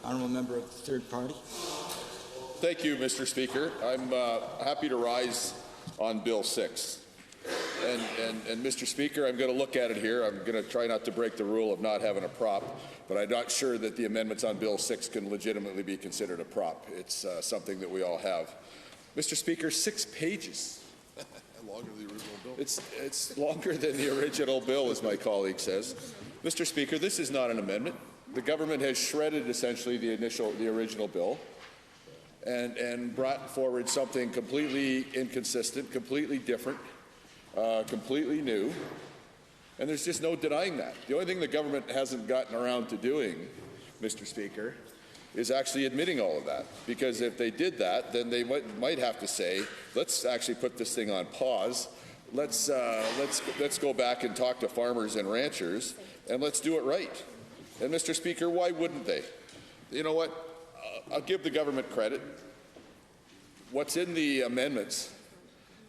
Honourable member of the third party. Thank you, Mr. Speaker. I'm happy to rise on Bill 6. And Mr. Speaker, I'm going to look at it here. I'm going to try not to break the rule of not having a prop, but I'm not sure that the amendments on Bill 6 can legitimately be considered a prop. It's something that we all have. Mr. Speaker, 6 pages. Longer than the original bill. It's longer than the original bill, as my colleague says. Mr. Speaker, this is not an amendment. The government has shredded essentially the original bill and brought forward something completely inconsistent, completely different, completely new, and there's just no denying that. The only thing the government hasn't gotten around to doing, Mr. Speaker, is actually admitting all of that. Because if they did that, then they might have to say, let's actually put this thing on pause. Let's go back and talk to farmers and ranchers, and let's do it right. And Mr. Speaker, why wouldn't they? You know what? I'll give the government credit. What's in the amendments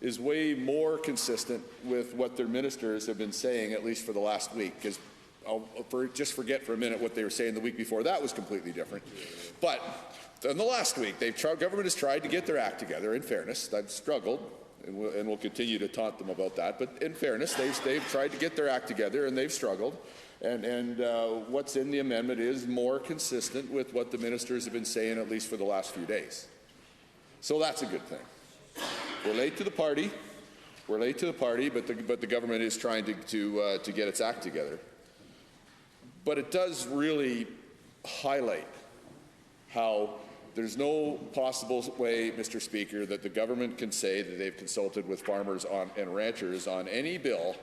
is way more consistent with what their ministers have been saying, at least for the last week. Because just forget for a minute what they were saying the week before. That was completely different. But in the last week, government has tried to get their act together. In fairness, they've struggled, and we'll continue to taunt them about that. But in fairness, they've tried to get their act together, and they've struggled. And what's in the amendment is more consistent with what the ministers have been saying, at least for the last few days. So that's a good thing. We're late to the party. We're late to the party, but the government is trying to get its act together. But it does really highlight how there's no possible way, Mr. Speaker, that the government can say that they've consulted with farmers and ranchers on any bill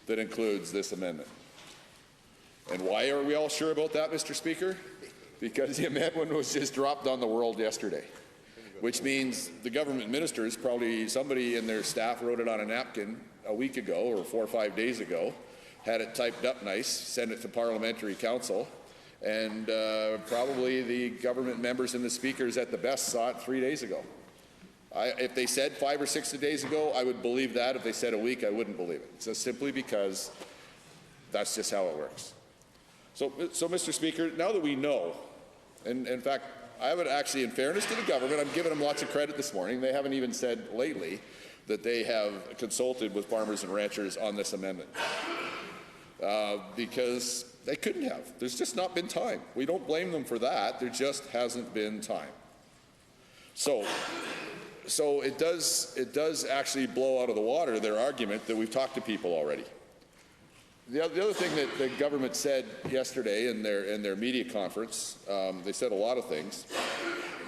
that includes this amendment. And why are we all sure about that, Mr. Speaker? Because the amendment was just dropped on the world yesterday, which means the government ministers, probably somebody in their staff wrote it on a napkin a week ago or 4 or 5 days ago, had it typed up nice, sent it to Parliamentary Council, and probably the government members and the speakers at the best saw it 3 days ago. If they said 5 or 6 days ago, I would believe that. If they said a week, I wouldn't believe it. So simply because that's just how it works. So Mr. Speaker, now that we know, and in fact, I haven't actually, in fairness to the government, I'm giving them lots of credit this morning. They haven't even said lately that they have consulted with farmers and ranchers on this amendment. Because they couldn't have. There's just not been time. We don't blame them for that. There just hasn't been time. So it does actually blow out of the water their argument that we've talked to people already. The other thing that the government said yesterday in their media conference, they said a lot of things,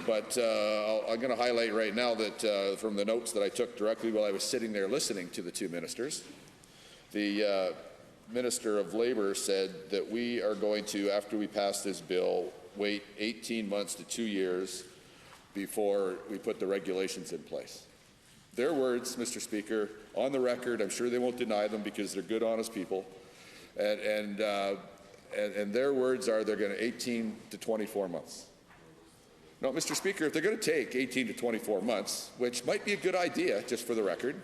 but I'm going to highlight right now that from the notes that I took directly while I was sitting there listening to the two ministers, the Minister of Labour said that we are going to, after we pass this bill, wait 18 months to 2 years before we put the regulations in place. Their words, Mr. Speaker, on the record, I'm sure they won't deny them because they're good, honest people, and their words are they're going to 18 to 24 months. Now, Mr. Speaker, if they're going to take 18 to 24 months, which might be a good idea, just for the record,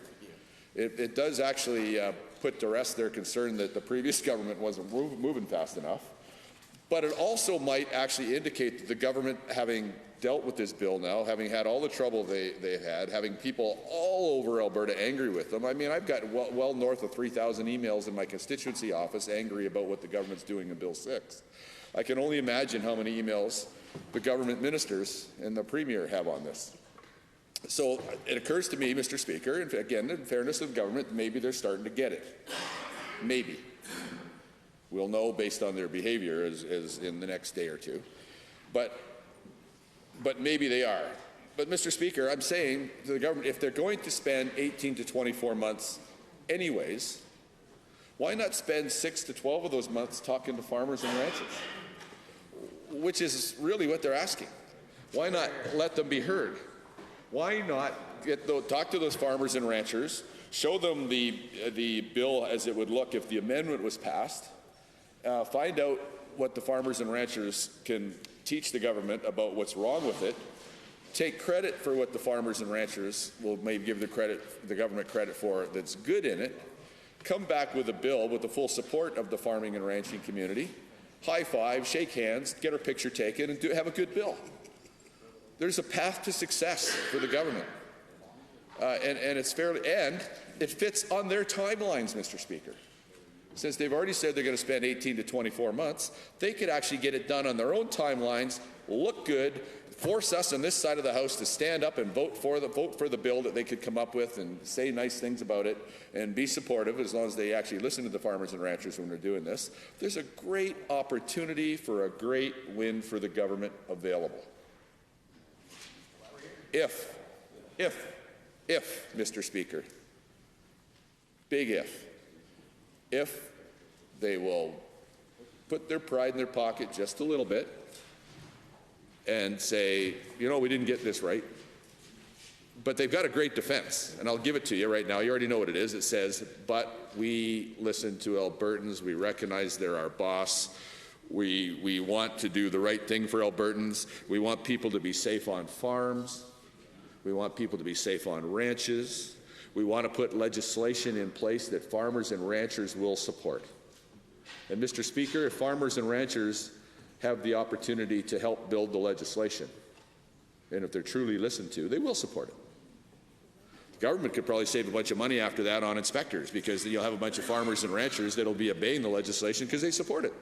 it does actually put to rest their concern that the previous government wasn't moving fast enough. But it also might actually indicate that the government, having dealt with this bill now, having had all the trouble they've had, having people all over Alberta angry with them. I mean, I've got well north of 3,000 emails in my constituency office angry about what the government's doing in Bill 6. I can only imagine how many emails the government ministers and the Premier have on this. So it occurs to me, Mr. Speaker, and again, in fairness to the government, maybe they're starting to get it. Maybe. We'll know based on their behavior as in the next day or two. But maybe they are. But Mr. Speaker, I'm saying to the government, if they're going to spend 18 to 24 months anyways, why not spend 6 to 12 of those months talking to farmers and ranchers? Which is really what they're asking. Why not let them be heard? Why not talk to those farmers and ranchers, show them the bill as it would look if the amendment was passed, find out what the farmers and ranchers can teach the government about what's wrong with it, take credit for what the farmers and ranchers will maybe give the government credit for that's good in it, come back with a bill with the full support of the farming and ranching community, high five, shake hands, get our picture taken, and have a good bill. There's a path to success for the government. And it fits on their timelines, Mr. Speaker. Since they've already said they're going to spend 18 to 24 months, they could actually get it done on their own timelines, look good, force us on this side of the House to stand up and vote for the bill that they could come up with and say nice things about it and be supportive, as long as they actually listen to the farmers and ranchers when they're doing this. There's a great opportunity for a great win for the government available. If, Mr. Speaker, big if they will put their pride in their pocket just a little bit and say, you know, we didn't get this right, but they've got a great defense, and I'll give it to you right now. You already know what it is. It says, but we listen to Albertans. We recognize they're our boss. We want to do the right thing for Albertans. We want people to be safe on farms. We want people to be safe on ranches. We want to put legislation in place that farmers and ranchers will support. And Mr. Speaker, if farmers and ranchers have the opportunity to help build the legislation, and if they're truly listened to, they will support it. The government could probably save a bunch of money after that on inspectors, because you'll have a bunch of farmers and ranchers that'll be obeying the legislation because they support it.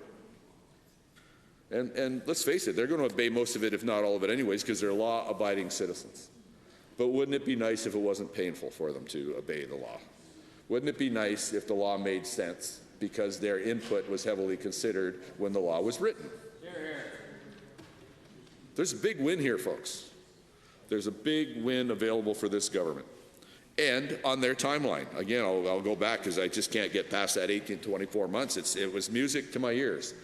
And let's face it, they're going to obey most of it, if not all of it anyways, because they're law-abiding citizens. But wouldn't it be nice if it wasn't painful for them to obey the law? Wouldn't it be nice if the law made sense because their input was heavily considered when the law was written? There's a big win here, folks. There's a big win available for this government. And on their timeline. Again, I'll go back because I just can't get past that 18 to 24 months. It was music to my ears.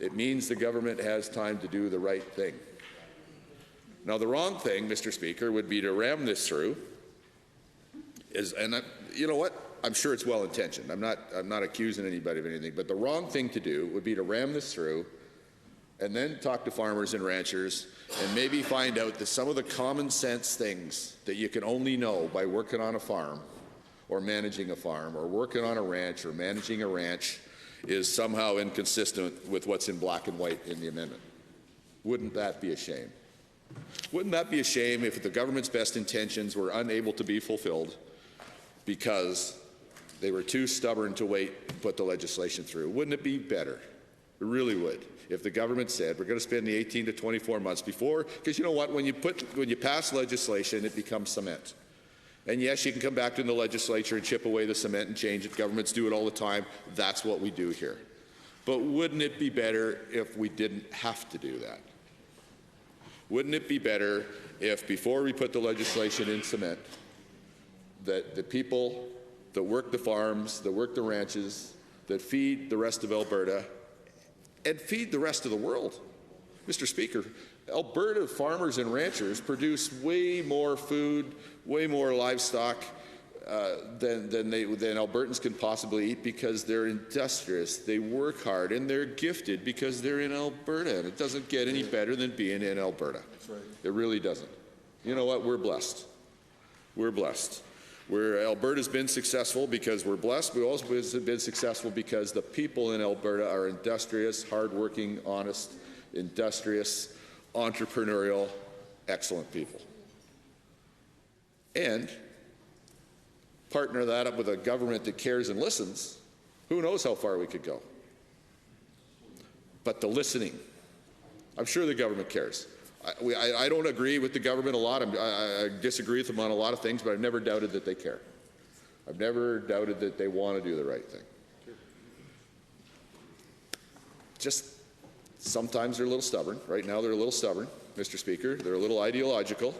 It means the government has time to do the right thing. Now, the wrong thing, Mr. Speaker, would be to ram this through. You know what? I'm sure it's well-intentioned. I'm not accusing anybody of anything. But the wrong thing to do would be to ram this through and then talk to farmers and ranchers and maybe find out that some of the common sense things that you can only know by working on a farm or managing a farm or working on a ranch or managing a ranch is somehow inconsistent with what's in black and white in the amendment. Wouldn't that be a shame? Wouldn't that be a shame if the government's best intentions were unable to be fulfilled because they were too stubborn to wait and put the legislation through? Wouldn't it be better? It really would. If the government said, we're going to spend the 18 to 24 months before, because you know what, when you pass legislation, it becomes cement. And yes, you can come back to the legislature and chip away the cement and change it. Governments do it all the time. That's what we do here. But wouldn't it be better if we didn't have to do that? Wouldn't it be better if, before we put the legislation in cement, that the people that work the farms, that work the ranches, that feed the rest of Alberta, and feed the rest of the world? Mr. Speaker, Alberta farmers and ranchers produce way more food, way more livestock than Albertans can possibly eat because they're industrious, they work hard, and they're gifted because they're in Alberta. And it doesn't get any better than being in Alberta. That's right. It really doesn't. You know what? We're blessed. We're blessed. Alberta's been successful because we're blessed. We've also been successful because the people in Alberta are industrious, hardworking, honest, industrious, entrepreneurial, excellent people. And partner that up with a government that cares and listens, who knows how far we could go. But the listening, I'm sure the government cares. I don't agree with the government a lot. I disagree with them on a lot of things, but I've never doubted that they care. I've never doubted that they want to do the right thing. Just sometimes they're a little stubborn. Right now they're a little stubborn, Mr. Speaker. They're a little ideological,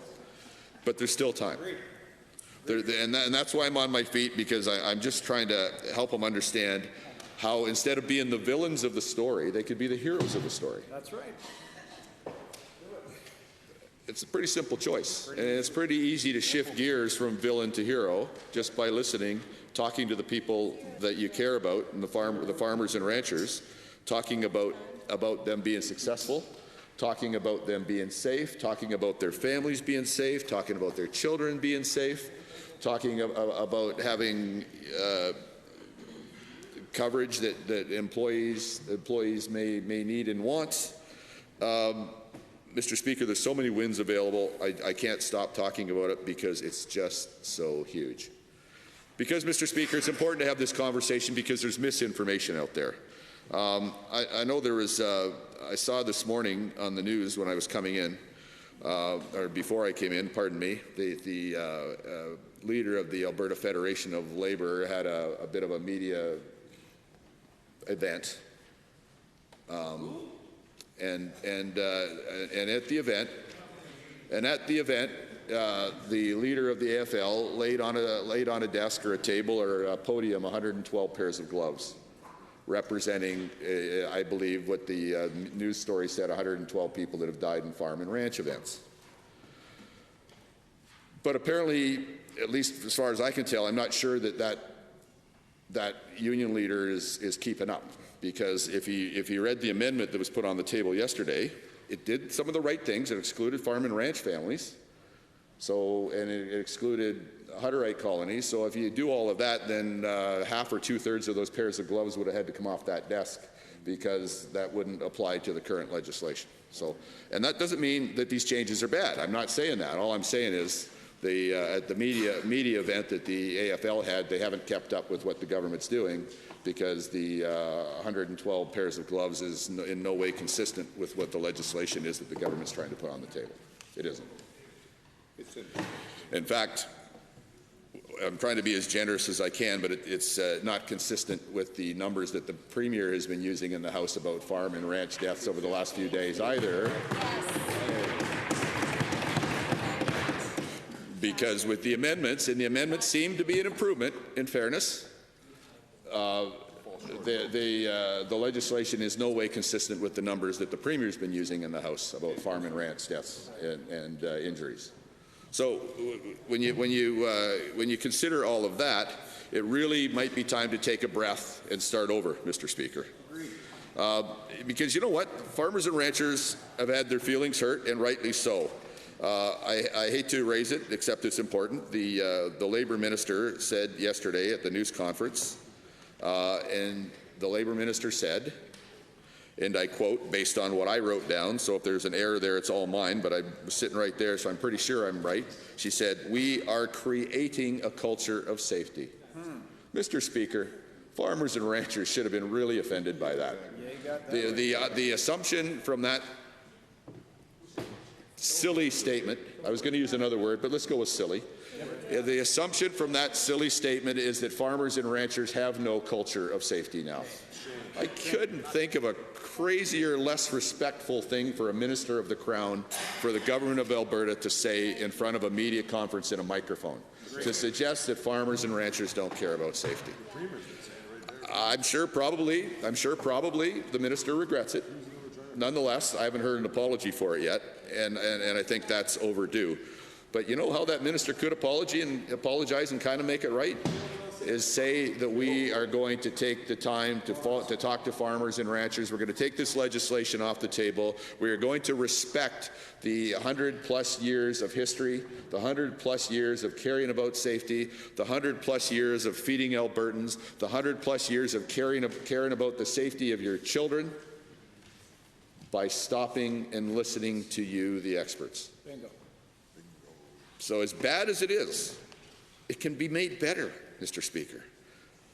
but there's still time. And that's why I'm on my feet, because I'm just trying to help them understand how, instead of being the villains of the story, they could be the heroes of the story. That's right. It's a pretty simple choice, and it's pretty easy to shift gears from villain to hero just by listening, talking to the people that you care about, and the farmers and ranchers, talking about them being successful, talking about them being safe, talking about their families being safe, talking about their children being safe, talking about having coverage that employees may need and want. Mr. Speaker, there's so many wins available, I can't stop talking about it because it's just so huge. Because, Mr. Speaker, it's important to have this conversation because there's misinformation out there. I know there was, I saw this morning on the news when I was coming in, or before I came in, pardon me, the leader of the Alberta Federation of Labour had a bit of a media event. And at the event, the leader of the AFL laid on a desk or a table or a podium 112 pairs of gloves, representing, I believe, what the news story said, 112 people that have died in farm and ranch events. But apparently, at least as far as I can tell, I'm not sure that union leader is keeping up. Because if you read the amendment that was put on the table yesterday, it did some of the right things. It excluded farm and ranch families, and it excluded Hutterite colonies. So if you do all of that, then half or two-thirds of those pairs of gloves would have had to come off that desk because that wouldn't apply to the current legislation. So, and that doesn't mean that these changes are bad. I'm not saying that. All I'm saying is at the media event that the AFL had, they haven't kept up with what the government's doing, because the 112 pairs of gloves is in no way consistent with what the legislation is that the government's trying to put on the table. It isn't. In fact, I'm trying to be as generous as I can, but it's not consistent with the numbers that the Premier has been using in the House about farm and ranch deaths over the last few days either. Because with the amendments, and the amendments seem to be an improvement, in fairness, the legislation is no way consistent with the numbers that the Premier's been using in the House about farm and ranch deaths and injuries. So when you consider all of that, it really might be time to take a breath and start over, Mr. Speaker. Because you know what? Farmers and ranchers have had their feelings hurt, and rightly so. I hate to raise it, except it's important. The Labour Minister said yesterday at the news conference, and the Labour Minister said, and I quote, based on what I wrote down, so if there's an error there, it's all mine, but I was sitting right there, so I'm pretty sure I'm right. She said, "We are creating a culture of safety." Mr. Speaker, farmers and ranchers should have been really offended by that. The assumption from that silly statement, I was going to use another word, but let's go with silly. The assumption from that silly statement is that farmers and ranchers have no culture of safety now. I couldn't think of a crazier, less respectful thing for a minister of the Crown, for the government of Alberta to say in front of a media conference in a microphone, to suggest that farmers and ranchers don't care about safety. I'm sure probably the minister regrets it. Nonetheless, I haven't heard an apology for it yet, and I think that's overdue. But you know how that minister could apologize and kind of make it right? Is say that we are going to take the time to talk to farmers and ranchers. We're going to take this legislation off the table. We are going to respect the 100+ years of history, the 100+ years of caring about safety, the 100+ years of feeding Albertans, the 100+ years of caring about the safety of your children, by stopping and listening to you, the experts. Bingo. So as bad as it is, it can be made better, Mr. Speaker.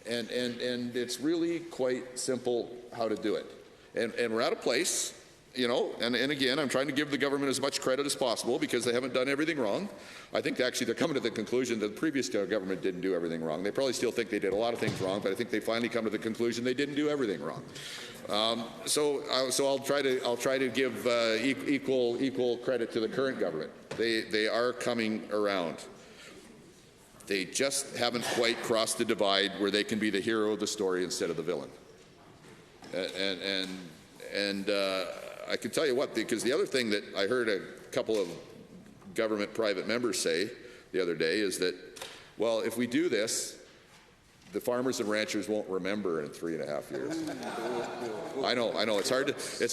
And it's really quite simple how to do it. And we're at a place, you know, and again, I'm trying to give the government as much credit as possible because they haven't done everything wrong. I think actually they're coming to the conclusion that the previous government didn't do everything wrong. They probably still think they did a lot of things wrong, but I think they finally come to the conclusion they didn't do everything wrong. So I'll try to give equal credit to the current government. They are coming around. They just haven't quite crossed the divide where they can be the hero of the story instead of the villain. And I can tell you what, because the other thing that I heard a couple of government private members say the other day is that, well, if we do this, the farmers and ranchers won't remember in 3.5 years. I know. It's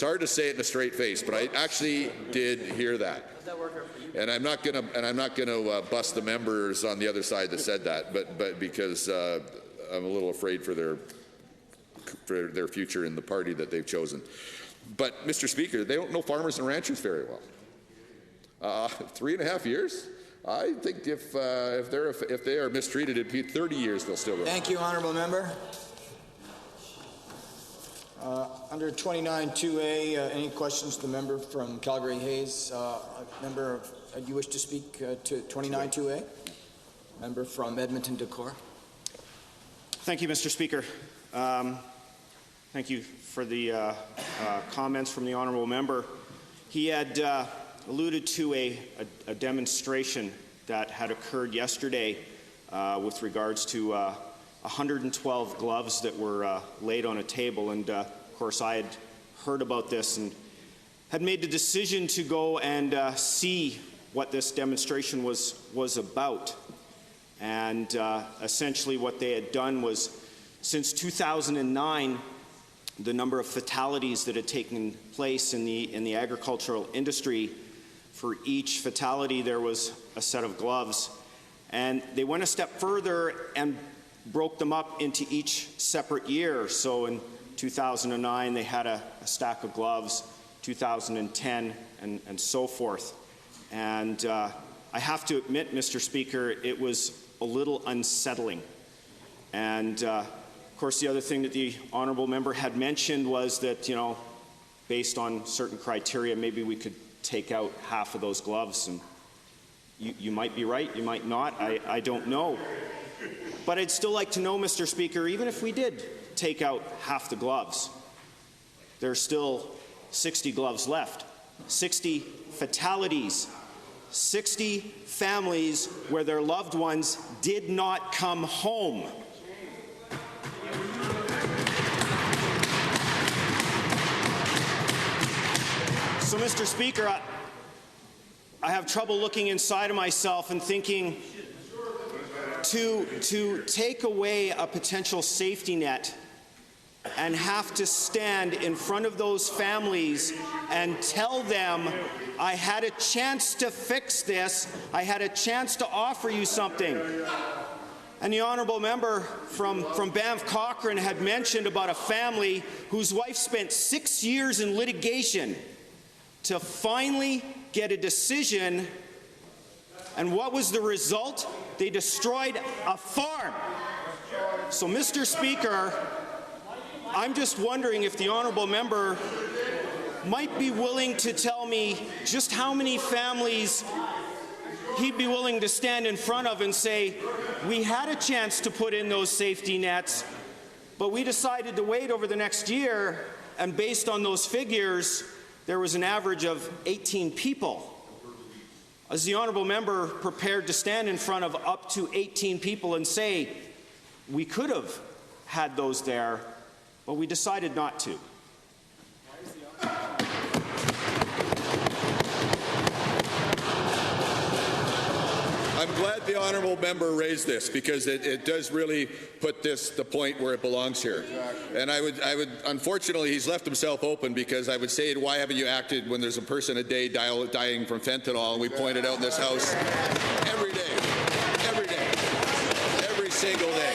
hard to say it in a straight face, but I actually did hear that. And I'm not gonna bust the members on the other side that said that, but because I'm a little afraid for their their future in the party that they've chosen. But, Mr. Speaker, they don't know farmers and ranchers very well. 3.5 years? I think if they are mistreated, it'd be 30 years they'll still run. Thank you, honourable member. Under 29-2A, any questions to the member from Calgary Hayes? Member, do you wish to speak to 29-2A? Member from Edmonton Decor. Thank you, Mr. Speaker. Thank you for the comments from the honourable member. He had alluded to a demonstration that had occurred yesterday with regards to 112 gloves that were laid on a table, and of course I had heard about this and had made the decision to go and see what this demonstration was about. And essentially what they had done was, since 2009, the number of fatalities that had taken place in the agricultural industry, for each fatality there was a set of gloves. And they went a step further and broke them up into each separate year. So in 2009 they had a stack of gloves, 2010 and so forth. And I have to admit, Mr. Speaker, it was a little unsettling. And of course the other thing that the honourable member had mentioned was that, you know, based on certain criteria, maybe we could take out half of those gloves. And you might be right, you might not, I don't know. But I'd still like to know, Mr. Speaker, even if we did take out half the gloves, there's still 60 gloves left, 60 fatalities, 60 families where their loved ones did not come home. So, Mr. Speaker, I have trouble looking inside of myself and thinking to take away a potential safety net and have to stand in front of those families and tell them, I had a chance to fix this, I had a chance to offer you something. And the honourable member from Banff Cochrane had mentioned about a family whose wife spent 6 years in litigation to finally get a decision, and what was the result? They destroyed a farm. So, Mr. Speaker, I'm just wondering if the honourable member might be willing to tell me just how many families he'd be willing to stand in front of and say, we had a chance to put in those safety nets, but we decided to wait over the next year, and based on those figures, there was an average of 18 people. Is the honourable member prepared to stand in front of up to 18 people and say, we could have had those there, but we decided not to? I'm glad the honourable member raised this, because it does really put the point where it belongs here. And I would unfortunately, he's left himself open, because I would say, why haven't you acted when there's a person a day dying from fentanyl, and we pointed out in this House every single day.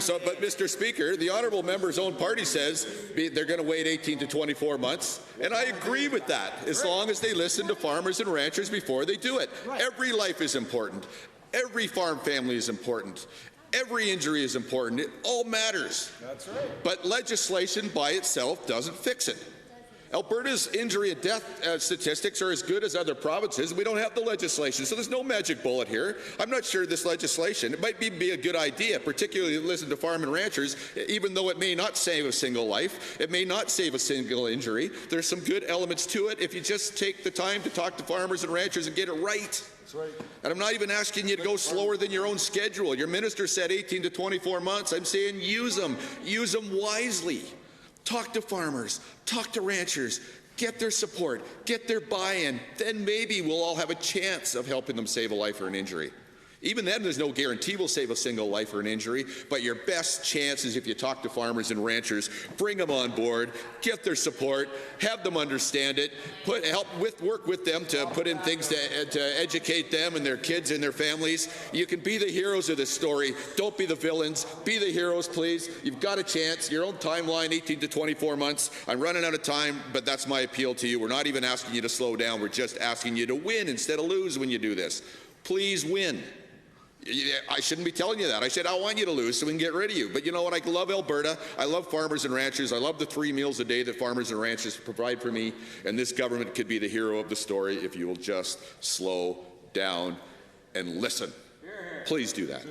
So, but Mr. Speaker, the honourable member's own party says they're going to wait 18 to 24 months, and I agree with that, as long as they listen to farmers and ranchers before they do it. Every life is important. Every farm family is important. Every injury is important. It all matters. That's right. But legislation by itself doesn't fix it. Alberta's injury and death statistics are as good as other provinces. We don't have the legislation, so there's no magic bullet here. I'm not sure this legislation, it might be a good idea, particularly to listen to farm and ranchers, even though it may not save a single life, it may not save a single injury. There's some good elements to it if you just take the time to talk to farmers and ranchers and get it right. That's right. And I'm not even asking you to go slower than your own schedule. Your minister said 18 to 24 months. I'm saying use them wisely. Talk to farmers, talk to ranchers, get their support, get their buy-in, then maybe we'll all have a chance of helping them save a life or an injury. Even then, there's no guarantee we'll save a single life or an injury, but your best chance is if you talk to farmers and ranchers, bring them on board, get their support, have them understand it, work with them to put in things to educate them and their kids and their families. You can be the heroes of this story. Don't be the villains. Be the heroes, please. You've got a chance. Your own timeline, 18 to 24 months. I'm running out of time, but that's my appeal to you. We're not even asking you to slow down. We're just asking you to win instead of lose when you do this. Please win. I shouldn't be telling you that. I said, I want you to lose so we can get rid of you. But you know what? I love Alberta. I love farmers and ranchers. I love the 3 meals a day that farmers and ranchers provide for me. And this government could be the hero of the story if you will just slow down and listen. Please do that.